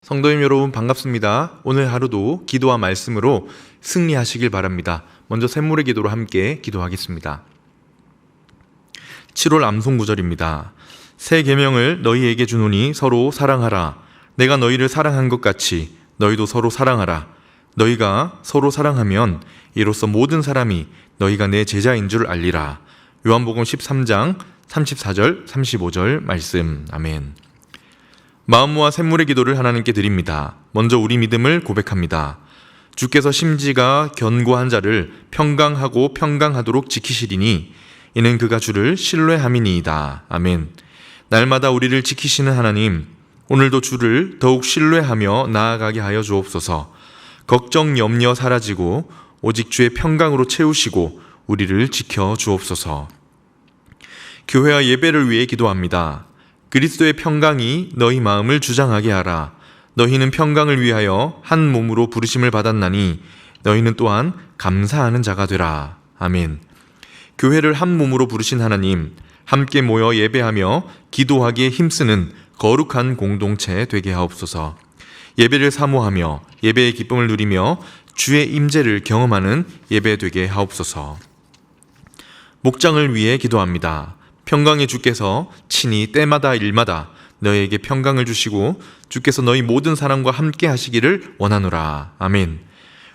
성도님 여러분 반갑습니다. 오늘 하루도 기도와 말씀으로 승리하시길 바랍니다. 먼저 샘물의 기도로 함께 기도하겠습니다. 7월 암송구절입니다. 새 계명을 너희에게 주노니 서로 사랑하라. 내가 너희를 사랑한 것 같이 너희도 서로 사랑하라. 너희가 서로 사랑하면 이로써 모든 사람이 너희가 내 제자인 줄 알리라. 요한복음 13장 34절 35절 말씀. 아멘. 마음 모아 샘물의 기도를 하나님께 드립니다. 먼저 우리 믿음을 고백합니다. 주께서 심지가 견고한 자를 평강하고 평강하도록 지키시리니 이는 그가 주를 신뢰함이니이다. 아멘. 날마다 우리를 지키시는 하나님, 오늘도 주를 더욱 신뢰하며 나아가게 하여 주옵소서. 걱정 염려 사라지고 오직 주의 평강으로 채우시고 우리를 지켜 주옵소서. 교회와 예배를 위해 기도합니다. 그리스도의 평강이 너희 마음을 주장하게 하라. 너희는 평강을 위하여 한 몸으로 부르심을 받았나니 너희는 또한 감사하는 자가 되라. 아멘. 교회를 한 몸으로 부르신 하나님, 함께 모여 예배하며 기도하기에 힘쓰는 거룩한 공동체 되게 하옵소서. 예배를 사모하며 예배의 기쁨을 누리며 주의 임재를 경험하는 예배 되게 하옵소서. 목장을 위해 기도합니다. 평강의 주께서 친히 때마다 일마다 너희에게 평강을 주시고 주께서 너희 모든 사람과 함께 하시기를 원하노라. 아멘.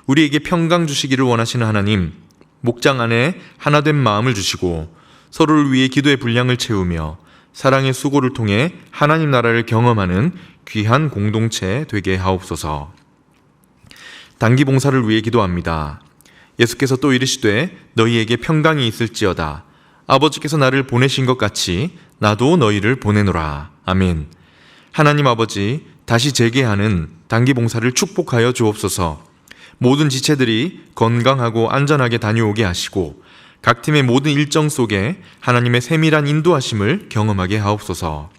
우리에게 평강 주시기를 원하시는 하나님, 목장 안에 하나된 마음을 주시고 서로를 위해 기도의 분량을 채우며 사랑의 수고를 통해 하나님 나라를 경험하는 귀한 공동체 되게 하옵소서. 단기 봉사를 위해 기도합니다. 예수께서 또 이르시되 너희에게 평강이 있을지어다. 아버지께서 나를 보내신 것 같이 나도 너희를 보내노라. 아멘. 하나님 아버지, 다시 재개하는 단기 봉사를 축복하여 주옵소서. 모든 지체들이 건강하고 안전하게 다녀오게 하시고 각 팀의 모든 일정 속에 하나님의 세밀한 인도하심을 경험하게 하옵소서.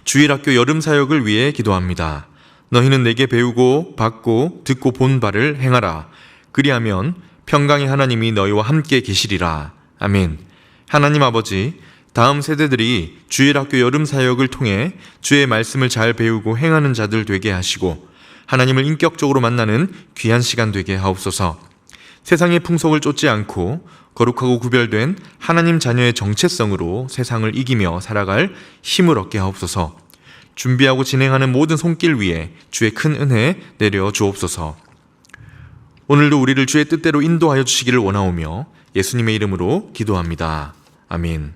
주일학교 여름 사역을 위해 기도합니다. 너희는 내게 배우고 받고 듣고 본 바를 행하라. 그리하면 평강의 하나님이 너희와 함께 계시리라. 아멘. 하나님 아버지, 다음 세대들이 주일학교 여름 사역을 통해 주의 말씀을 잘 배우고 행하는 자들 되게 하시고 하나님을 인격적으로 만나는 귀한 시간 되게 하옵소서. 세상의 풍속을 쫓지 않고 거룩하고 구별된 하나님 자녀의 정체성으로 세상을 이기며 살아갈 힘을 얻게 하옵소서. 준비하고 진행하는 모든 손길 위에 주의 큰 은혜 내려 주옵소서. 오늘도 우리를 주의 뜻대로 인도하여 주시기를 원하오며 예수님의 이름으로 기도합니다. 아멘.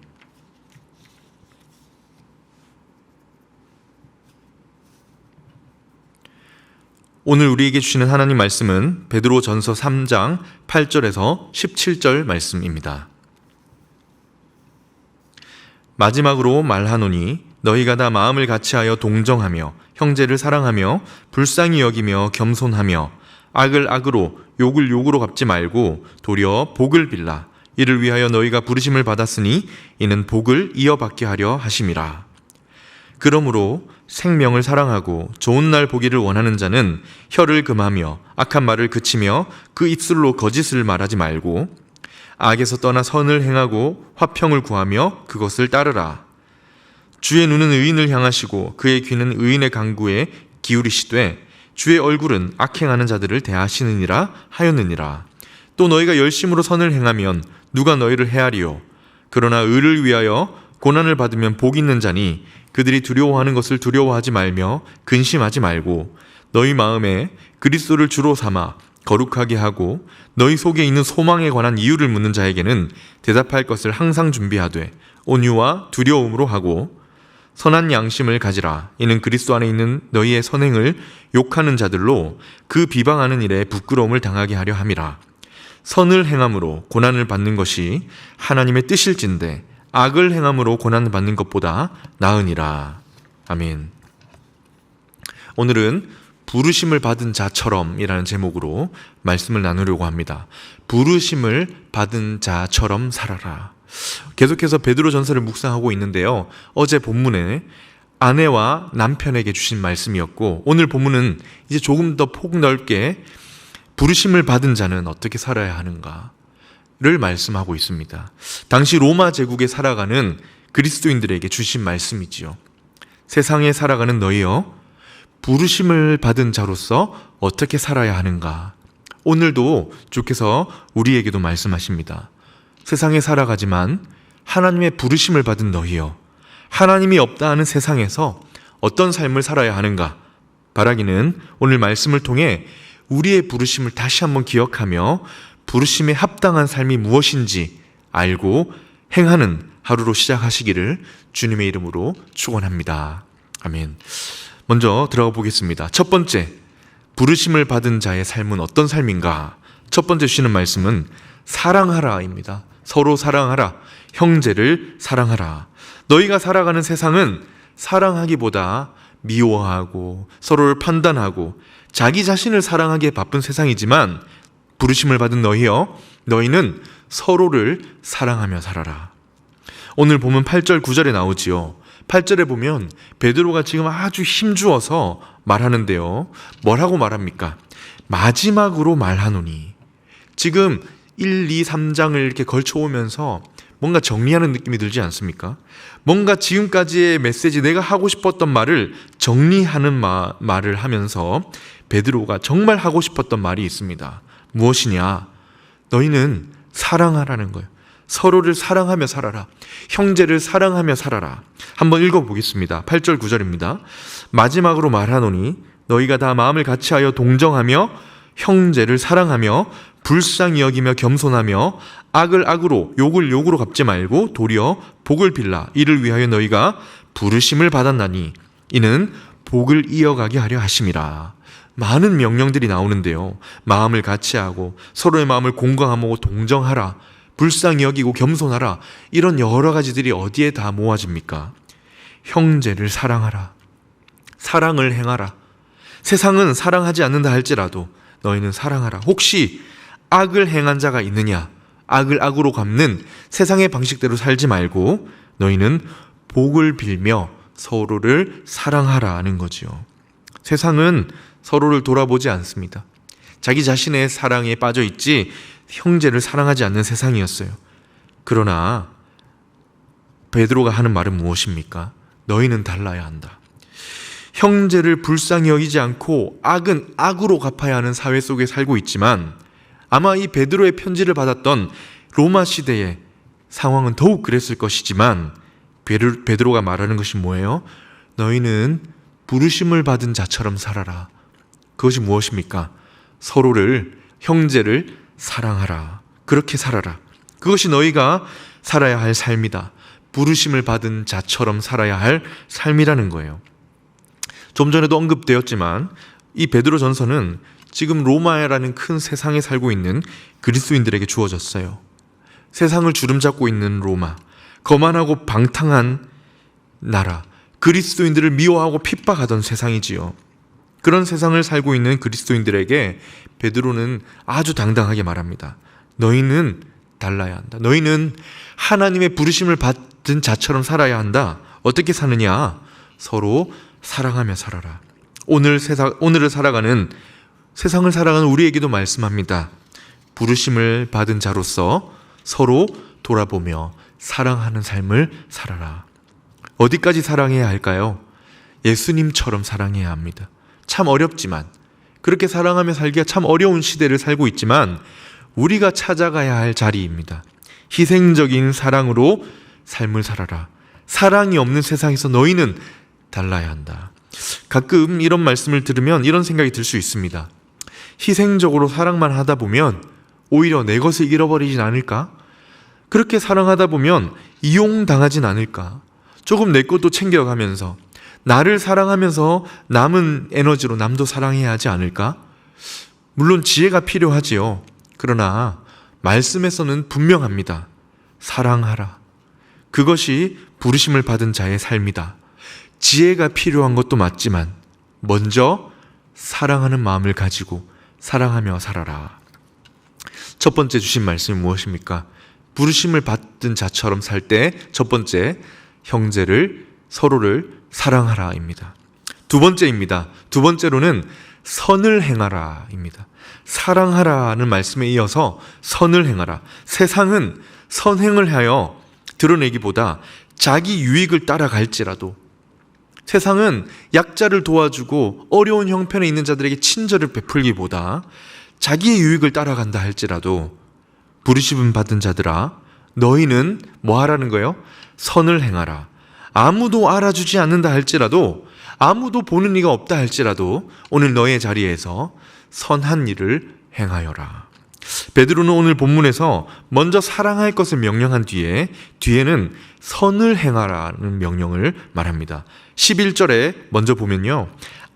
오늘 우리에게 주시는 하나님 말씀은 베드로전서 3장 8절에서 17절 말씀입니다. 마지막으로 말하노니 너희가 다 마음을 같이하여 동정하며 형제를 사랑하며 불쌍히 여기며 겸손하며 악을 악으로 욕을 욕으로 갚지 말고 도리어 복을 빌라. 이를 위하여 너희가 부르심을 받았으니 이는 복을 이어받게 하려 하심이라. 그러므로 생명을 사랑하고 좋은 날 보기를 원하는 자는 혀를 금하며 악한 말을 그치며 그 입술로 거짓을 말하지 말고 악에서 떠나 선을 행하고 화평을 구하며 그것을 따르라. 주의 눈은 의인을 향하시고 그의 귀는 의인의 간구에 기울이시되 주의 얼굴은 악행하는 자들을 대하시느니라 하였느니라. 또 너희가 열심으로 선을 행하면 누가 너희를 해하리요? 그러나 의를 위하여 고난을 받으면 복 있는 자니 그들이 두려워하는 것을 두려워하지 말며 근심하지 말고 너희 마음에 그리스도를 주로 삼아 거룩하게 하고 너희 속에 있는 소망에 관한 이유를 묻는 자에게는 대답할 것을 항상 준비하되 온유와 두려움으로 하고 선한 양심을 가지라. 이는 그리스도 안에 있는 너희의 선행을 욕하는 자들로 그 비방하는 일에 부끄러움을 당하게 하려 함이라. 선을 행함으로 고난을 받는 것이 하나님의 뜻일진데 악을 행함으로 고난을 받는 것보다 나으니라. 아멘. 오늘은 부르심을 받은 자처럼 이라는 제목으로 말씀을 나누려고 합니다. 부르심을 받은 자처럼 살아라. 계속해서 베드로 전서를 묵상하고 있는데요. 어제 본문에 아내와 남편에게 주신 말씀이었고 오늘 본문은 이제 조금 더 폭넓게 부르심을 받은 자는 어떻게 살아야 하는가를 말씀하고 있습니다. 당시 로마 제국에 살아가는 그리스도인들에게 주신 말씀이지요. 세상에 살아가는 너희여, 부르심을 받은 자로서 어떻게 살아야 하는가? 오늘도 주께서 우리에게도 말씀하십니다. 세상에 살아가지만 하나님의 부르심을 받은 너희여, 하나님이 없다 하는 세상에서 어떤 삶을 살아야 하는가? 바라기는 오늘 말씀을 통해 우리의 부르심을 다시 한번 기억하며 부르심에 합당한 삶이 무엇인지 알고 행하는 하루로 시작하시기를 주님의 이름으로 축원합니다. 아멘. 먼저 들어가 보겠습니다. 첫 번째, 부르심을 받은 자의 삶은 어떤 삶인가? 첫 번째 주시는 말씀은 사랑하라입니다. 서로 사랑하라. 형제를 사랑하라. 너희가 살아가는 세상은 사랑하기보다 미워하고 서로를 판단하고 자기 자신을 사랑하기에 바쁜 세상이지만 부르심을 받은 너희여, 너희는 서로를 사랑하며 살아라. 오늘 보면 8절 9절에 나오지요. 8절에 보면 베드로가 지금 아주 힘주어서 말하는데요. 뭐라고 말합니까? 마지막으로 말하노니. 지금 1, 2, 3장을 이렇게 걸쳐오면서 뭔가 정리하는 느낌이 들지 않습니까? 뭔가 지금까지의 메시지, 내가 하고 싶었던 말을 정리하는 말을 하면서 베드로가 정말 하고 싶었던 말이 있습니다. 무엇이냐? 너희는 사랑하라는 거예요. 서로를 사랑하며 살아라. 형제를 사랑하며 살아라. 한번 읽어보겠습니다. 8절 9절입니다. 마지막으로 말하노니 너희가 다 마음을 같이하여 동정하며 형제를 사랑하며 불쌍히 여기며 겸손하며 악을 악으로 욕을 욕으로 갚지 말고 도리어 복을 빌라. 이를 위하여 너희가 부르심을 받았나니 이는 복을 이어가게 하려 하심이라. 많은 명령들이 나오는데요. 마음을 같이하고 서로의 마음을 공감하고 동정하라. 불쌍히 여기고 겸손하라. 이런 여러 가지들이 어디에 다 모아집니까? 형제를 사랑하라. 사랑을 행하라. 세상은 사랑하지 않는다 할지라도 너희는 사랑하라. 혹시 악을 행한 자가 있느냐? 악을 악으로 갚는 세상의 방식대로 살지 말고 너희는 복을 빌며 서로를 사랑하라는 거지요. 세상은 서로를 돌아보지 않습니다. 자기 자신의 사랑에 빠져 있지 형제를 사랑하지 않는 세상이었어요. 그러나 베드로가 하는 말은 무엇입니까? 너희는 달라야 한다. 형제를 불쌍히 여기지 않고 악은 악으로 갚아야 하는 사회 속에 살고 있지만 아마 이 베드로의 편지를 받았던 로마 시대의 상황은 더욱 그랬을 것이지만 베드로가 말하는 것이 뭐예요? 너희는 부르심을 받은 자처럼 살아라. 그것이 무엇입니까? 서로를, 형제를 사랑하라. 그렇게 살아라. 그것이 너희가 살아야 할 삶이다. 부르심을 받은 자처럼 살아야 할 삶이라는 거예요. 좀 전에도 언급되었지만 이 베드로 전서는 지금 로마라는 큰 세상에 살고 있는 그리스도인들에게 주어졌어요. 세상을 주름잡고 있는 로마, 거만하고 방탕한 나라, 그리스도인들을 미워하고 핍박하던 세상이지요. 그런 세상을 살고 있는 그리스도인들에게 베드로는 아주 당당하게 말합니다. 너희는 달라야 한다. 너희는 하나님의 부르심을 받은 자처럼 살아야 한다. 어떻게 사느냐? 서로 사랑하며 살아라. 오늘을 살아가는, 세상을 살아가는 우리에게도 말씀합니다. 부르심을 받은 자로서 서로 돌아보며 사랑하는 삶을 살아라. 어디까지 사랑해야 할까요? 예수님처럼 사랑해야 합니다. 참 어렵지만, 그렇게 사랑하며 살기가 참 어려운 시대를 살고 있지만 우리가 찾아가야 할 자리입니다. 희생적인 사랑으로 삶을 살아라. 사랑이 없는 세상에서 너희는 달라야 한다. 가끔 이런 말씀을 들으면 이런 생각이 들 수 있습니다. 희생적으로 사랑만 하다 보면 오히려 내 것을 잃어버리진 않을까? 그렇게 사랑하다 보면 이용당하진 않을까? 조금 내 것도 챙겨가면서 나를 사랑하면서 남은 에너지로 남도 사랑해야 하지 않을까? 물론 지혜가 필요하지요. 그러나 말씀에서는 분명합니다. 사랑하라. 그것이 부르심을 받은 자의 삶이다. 지혜가 필요한 것도 맞지만 먼저 사랑하는 마음을 가지고 사랑하며 살아라. 첫 번째 주신 말씀이 무엇입니까? 부르심을 받은 자처럼 살 때 첫 번째, 형제를, 서로를 사랑하라입니다. 두 번째입니다. 두 번째로는 선을 행하라입니다. 사랑하라는 말씀에 이어서 선을 행하라. 세상은 선행을 하여 드러내기보다 자기 유익을 따라갈지라도 세상은 약자를 도와주고 어려운 형편에 있는 자들에게 친절을 베풀기보다 자기의 유익을 따라간다 할지라도 부르심을 받은 자들아, 너희는 뭐 하라는 거예요? 선을 행하라. 아무도 알아주지 않는다 할지라도, 아무도 보는 이가 없다 할지라도 오늘 너의 자리에서 선한 일을 행하여라. 베드로는 오늘 본문에서 먼저 사랑할 것을 명령한 뒤에는 선을 행하라는 명령을 말합니다. 11절에 먼저 보면요,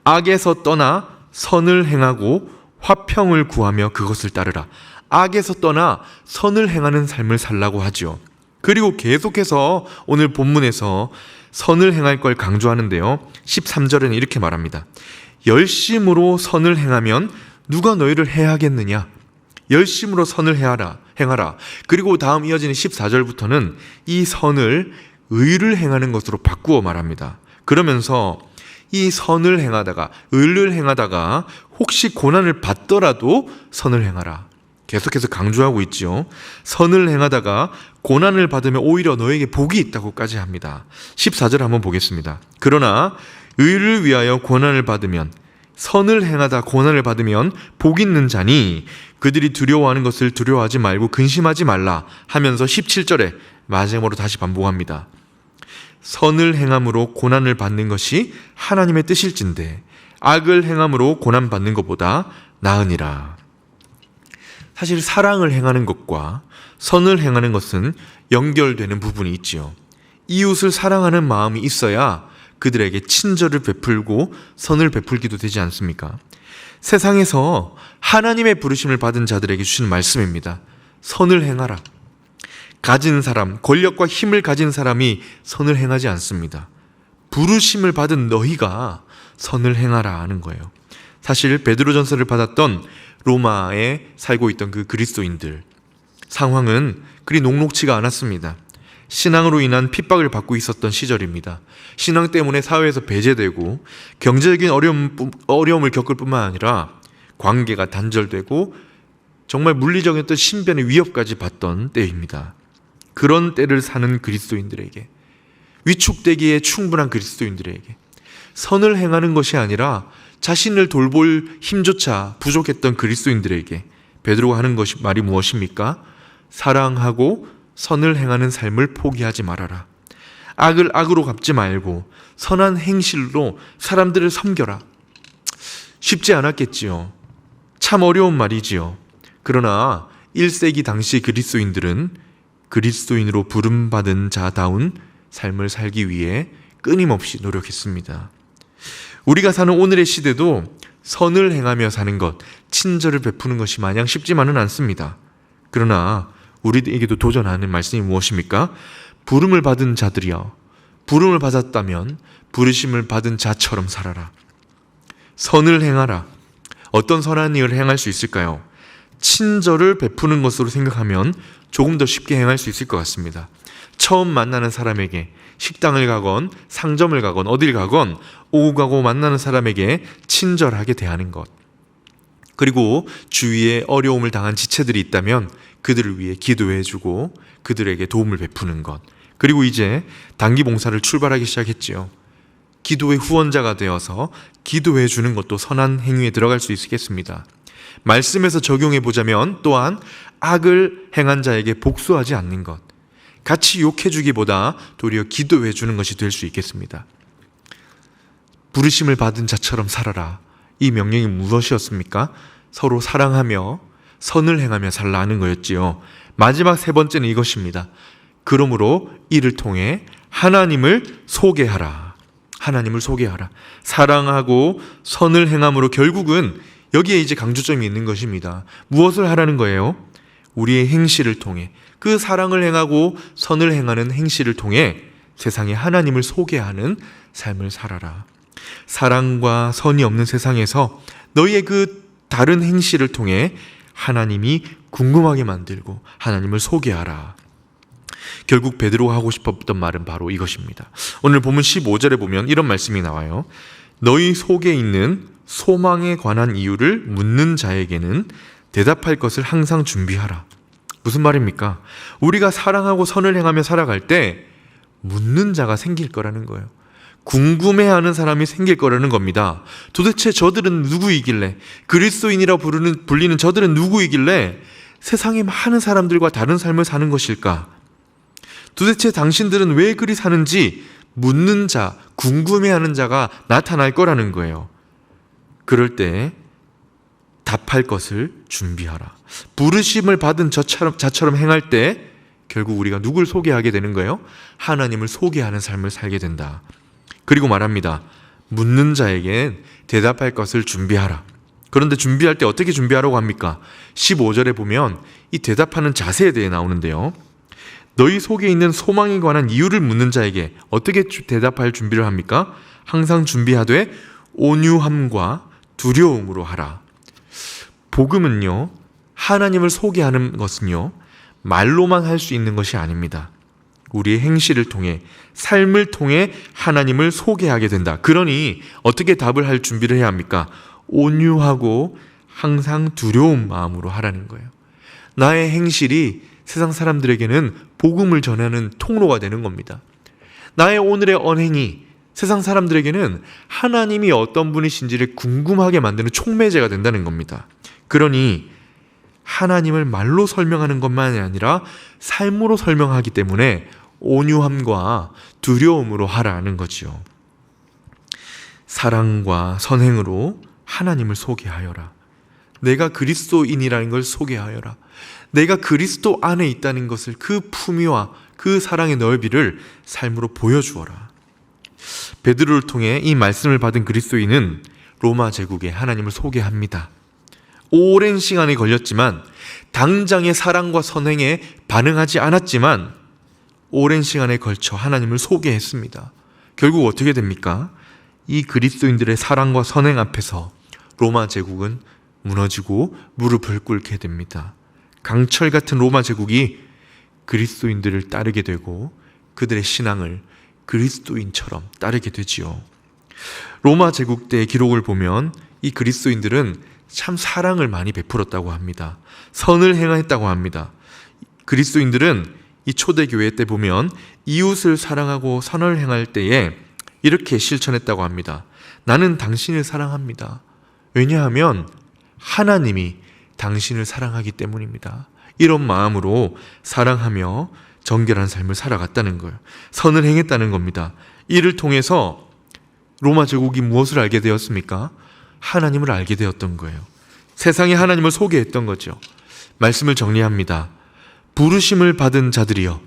악에서 떠나 선을 행하고 화평을 구하며 그것을 따르라. 악에서 떠나 선을 행하는 삶을 살라고 하죠. 그리고 계속해서 오늘 본문에서 선을 행할 걸 강조하는데요, 13절에는 이렇게 말합니다. 열심으로 선을 행하면 누가 너희를 해하겠느냐? 열심으로 선을 행하라. 그리고 다음 이어지는 14절부터는 이 선을 의를 행하는 것으로 바꾸어 말합니다. 그러면서 이 선을 행하다가, 의를 행하다가 혹시 고난을 받더라도 선을 행하라. 계속해서 강조하고 있지요. 선을 행하다가 고난을 받으면 오히려 너에게 복이 있다고까지 합니다. 14절 한번 보겠습니다. 그러나 의를 위하여 고난을 받으면, 선을 행하다 고난을 받으면 복 있는 자니 그들이 두려워하는 것을 두려워하지 말고 근심하지 말라 하면서 17절에 마지막으로 다시 반복합니다. 선을 행함으로 고난을 받는 것이 하나님의 뜻일진데 악을 행함으로 고난 받는 것보다 나으니라. 사실 사랑을 행하는 것과 선을 행하는 것은 연결되는 부분이 있지요. 이웃을 사랑하는 마음이 있어야 그들에게 친절을 베풀고 선을 베풀기도 되지 않습니까? 세상에서 하나님의 부르심을 받은 자들에게 주시는 말씀입니다. 선을 행하라. 가진 사람, 권력과 힘을 가진 사람이 선을 행하지 않습니다. 부르심을 받은 너희가 선을 행하라 하는 거예요. 사실 베드로전서를 받았던 로마에 살고 있던 그 그리스도인들 상황은 그리 녹록지가 않았습니다. 신앙으로 인한 핍박을 받고 있었던 시절입니다. 신앙 때문에 사회에서 배제되고 경제적인 어려움을 겪을 뿐만 아니라 관계가 단절되고 정말 물리적인 어떤 신변의 위협까지 받던 때입니다. 그런 때를 사는 그리스도인들에게, 위축되기에 충분한 그리스도인들에게 선을 행하는 것이 아니라 자신을 돌볼 힘조차 부족했던 그리스도인들에게 베드로가 하는 말이 무엇입니까? 사랑하고 선을 행하는 삶을 포기하지 말아라. 악을 악으로 갚지 말고 선한 행실로 사람들을 섬겨라. 쉽지 않았겠지요. 참 어려운 말이지요. 그러나 1세기 당시 그리스도인들은 그리스도인으로 부름받은 자다운 삶을 살기 위해 끊임없이 노력했습니다. 우리가 사는 오늘의 시대도 선을 행하며 사는 것, 친절을 베푸는 것이 마냥 쉽지만은 않습니다. 그러나 우리에게도 도전하는 말씀이 무엇입니까? 부름을 받은 자들이여, 부름을 받았다면 부르심을 받은 자처럼 살아라. 선을 행하라. 어떤 선한 일을 행할 수 있을까요? 친절을 베푸는 것으로 생각하면 조금 더 쉽게 행할 수 있을 것 같습니다. 처음 만나는 사람에게 식당을 가건 상점을 가건 어딜 가건 오고 가고 만나는 사람에게 친절하게 대하는 것, 그리고 주위에 어려움을 당한 지체들이 있다면 그들을 위해 기도해주고 그들에게 도움을 베푸는 것, 그리고 이제 단기 봉사를 출발하기 시작했지요. 기도의 후원자가 되어서 기도해주는 것도 선한 행위에 들어갈 수 있겠습니다. 말씀에서 적용해 보자면 또한 악을 행한 자에게 복수하지 않는 것, 같이 욕해주기보다 도리어 기도해주는 것이 될 수 있겠습니다. 부르심을 받은 자처럼 살아라. 이 명령이 무엇이었습니까? 서로 사랑하며 선을 행하며 살라는 거였지요. 마지막 세 번째는 이것입니다. 그러므로 이를 통해 하나님을 소개하라. 하나님을 소개하라. 사랑하고 선을 행함으로 결국은 여기에 이제 강조점이 있는 것입니다. 무엇을 하라는 거예요? 우리의 행실을 통해, 그 사랑을 행하고 선을 행하는 행실을 통해 세상에 하나님을 소개하는 삶을 살아라. 사랑과 선이 없는 세상에서 너희의 그 다른 행실을 통해 하나님이 궁금하게 만들고 하나님을 소개하라. 결국 베드로가 하고 싶었던 말은 바로 이것입니다. 오늘 본문 15절에 보면 이런 말씀이 나와요. 너희 속에 있는 소망에 관한 이유를 묻는 자에게는 대답할 것을 항상 준비하라. 무슨 말입니까? 우리가 사랑하고 선을 행하며 살아갈 때 묻는 자가 생길 거라는 거예요. 궁금해하는 사람이 생길 거라는 겁니다. 도대체 저들은 누구이길래, 그리스도인이라 불리는 저들은 누구이길래 세상에 많은 사람들과 다른 삶을 사는 것일까? 도대체 당신들은 왜 그리 사는지 묻는 자, 궁금해하는 자가 나타날 거라는 거예요. 그럴 때 답할 것을 준비하라. 부르심을 받은 자처럼 행할 때 결국 우리가 누굴 소개하게 되는 거예요? 하나님을 소개하는 삶을 살게 된다. 그리고 말합니다. 묻는 자에겐 대답할 것을 준비하라. 그런데 준비할 때 어떻게 준비하라고 합니까? 15절에 보면 이 대답하는 자세에 대해 나오는데요. 너희 속에 있는 소망에 관한 이유를 묻는 자에게 어떻게 대답할 준비를 합니까? 항상 준비하되 온유함과 두려움으로 하라. 복음은요, 하나님을 소개하는 것은요, 말로만 할 수 있는 것이 아닙니다. 우리의 행실을 통해, 삶을 통해 하나님을 소개하게 된다. 그러니 어떻게 답을 할 준비를 해야 합니까? 온유하고 항상 두려운 마음으로 하라는 거예요. 나의 행실이 세상 사람들에게는 복음을 전하는 통로가 되는 겁니다. 나의 오늘의 언행이 세상 사람들에게는 하나님이 어떤 분이신지를 궁금하게 만드는 촉매제가 된다는 겁니다. 그러니 하나님을 말로 설명하는 것만이 아니라 삶으로 설명하기 때문에 온유함과 두려움으로 하라는 거지요. 사랑과 선행으로 하나님을 소개하여라. 내가 그리스도인이라는 걸 소개하여라. 내가 그리스도 안에 있다는 것을, 그 품위와 그 사랑의 넓이를 삶으로 보여주어라. 베드로를 통해 이 말씀을 받은 그리스도인은 로마 제국에 하나님을 소개합니다. 오랜 시간이 걸렸지만, 당장의 사랑과 선행에 반응하지 않았지만 오랜 시간에 걸쳐 하나님을 소개했습니다. 결국 어떻게 됩니까? 이 그리스도인들의 사랑과 선행 앞에서 로마 제국은 무너지고 무릎을 꿇게 됩니다. 강철 같은 로마 제국이 그리스도인들을 따르게 되고 그들의 신앙을 그리스도인처럼 따르게 되지요. 로마 제국 때의 기록을 보면 이 그리스도인들은 참 사랑을 많이 베풀었다고 합니다. 선을 행했다고 합니다. 그리스도인들은 이 초대교회 때 보면 이웃을 사랑하고 선을 행할 때에 이렇게 실천했다고 합니다. 나는 당신을 사랑합니다. 왜냐하면 하나님이 당신을 사랑하기 때문입니다. 이런 마음으로 사랑하며 정결한 삶을 살아갔다는 거예요. 선을 행했다는 겁니다. 이를 통해서 로마 제국이 무엇을 알게 되었습니까? 하나님을 알게 되었던 거예요. 세상에 하나님을 소개했던 거죠. 말씀을 정리합니다. 부르심을 받은 자들이여,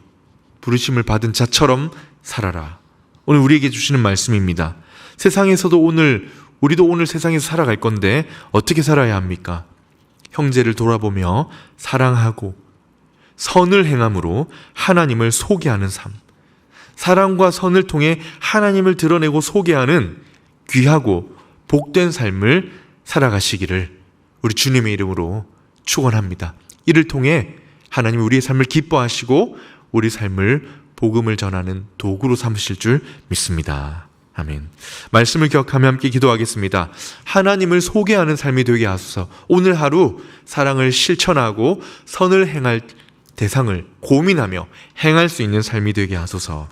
부르심을 받은 자처럼 살아라. 오늘 우리에게 주시는 말씀입니다. 세상에서도 우리도 오늘 세상에서 살아갈 건데 어떻게 살아야 합니까? 형제를 돌아보며 사랑하고 선을 행함으로 하나님을 소개하는 삶, 사랑과 선을 통해 하나님을 드러내고 소개하는 귀하고 복된 삶을 살아가시기를 우리 주님의 이름으로 축원합니다. 이를 통해 하나님이 우리의 삶을 기뻐하시고 우리 삶을 복음을 전하는 도구로 삼으실 줄 믿습니다. 아멘. 말씀을 기억하며 함께 기도하겠습니다. 하나님을 소개하는 삶이 되게 하소서. 오늘 하루 사랑을 실천하고 선을 행할 대상을 고민하며 행할 수 있는 삶이 되게 하소서.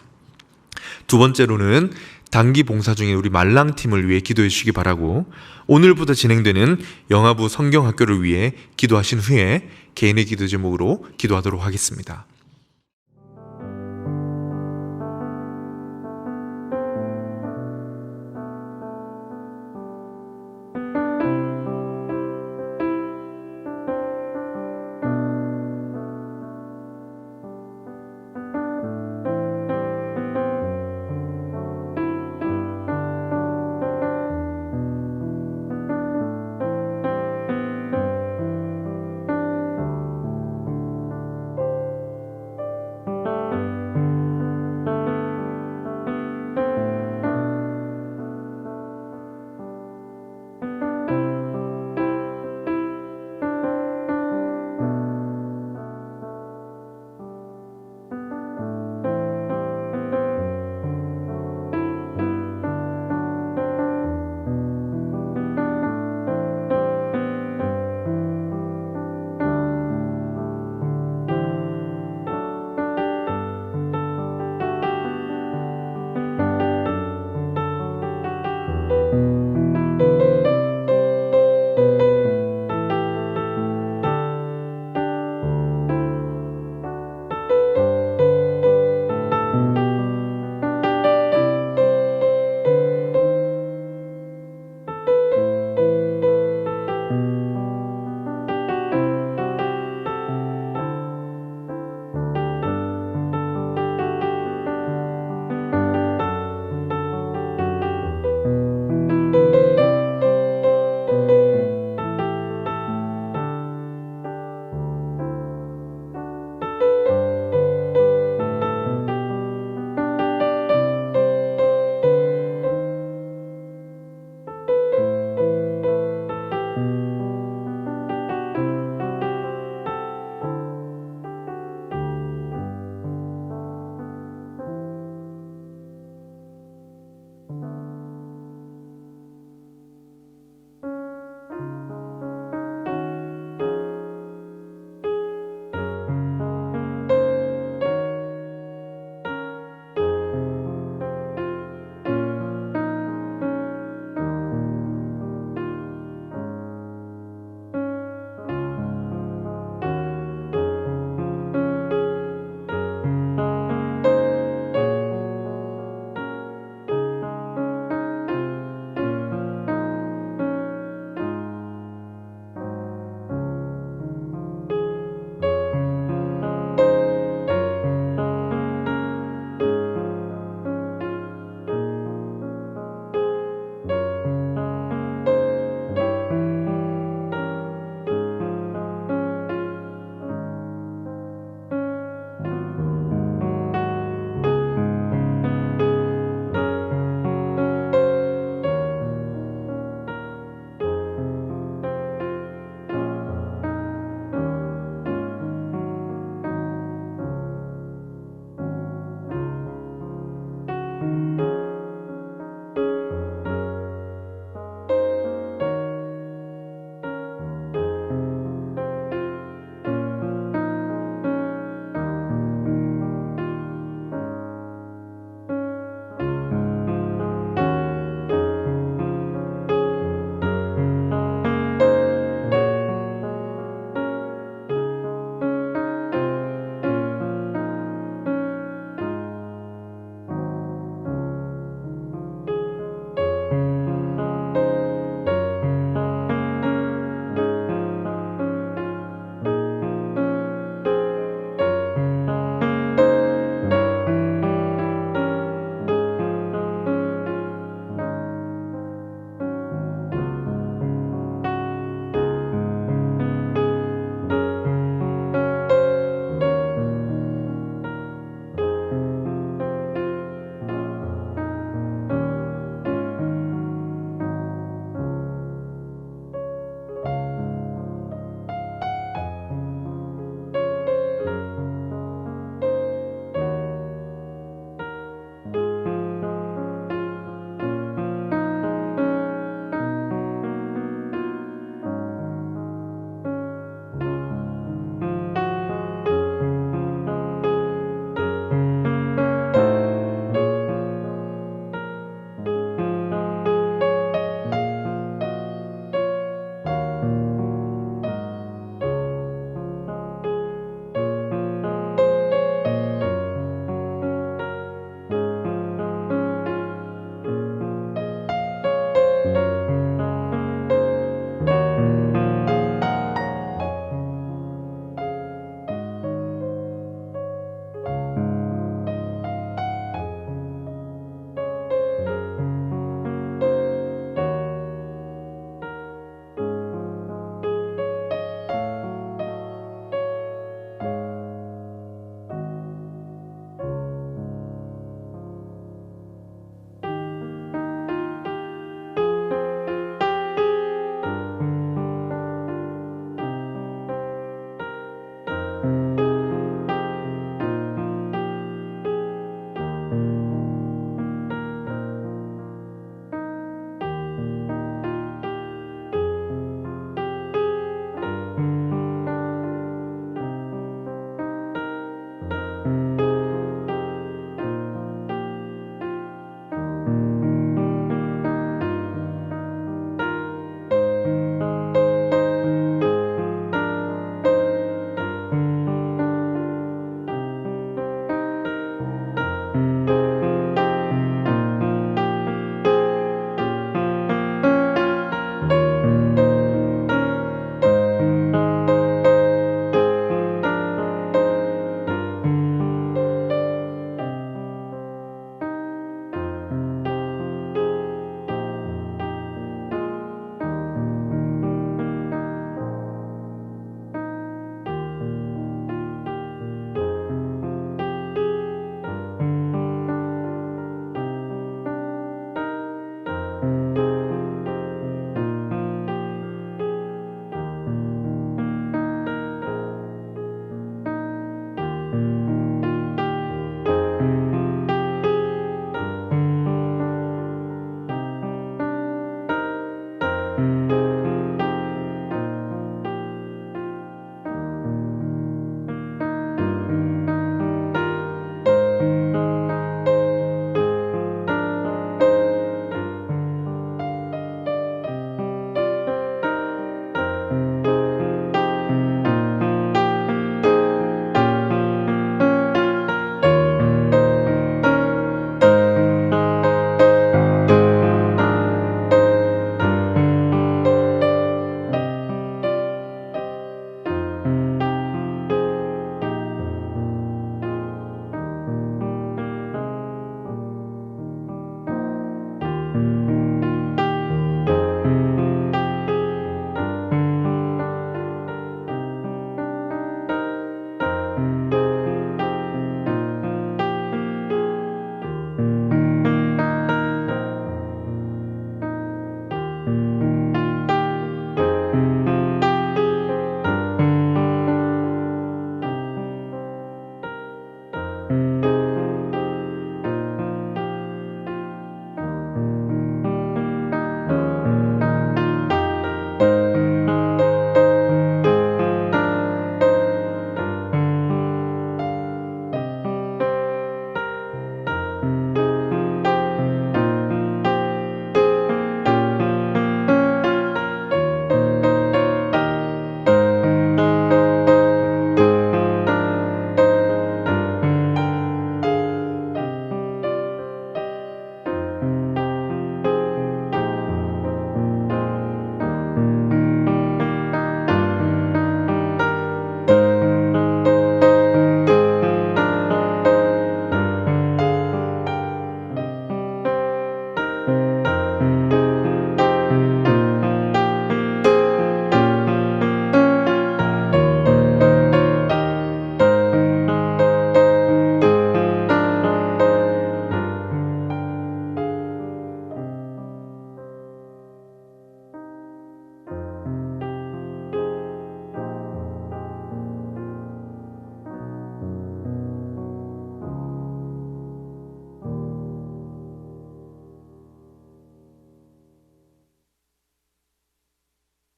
두 번째로는 단기 봉사 중인 우리 말랑팀을 위해 기도해 주시기 바라고, 오늘부터 진행되는 영아부 성경학교를 위해 기도하신 후에 개인의 기도 제목으로 기도하도록 하겠습니다.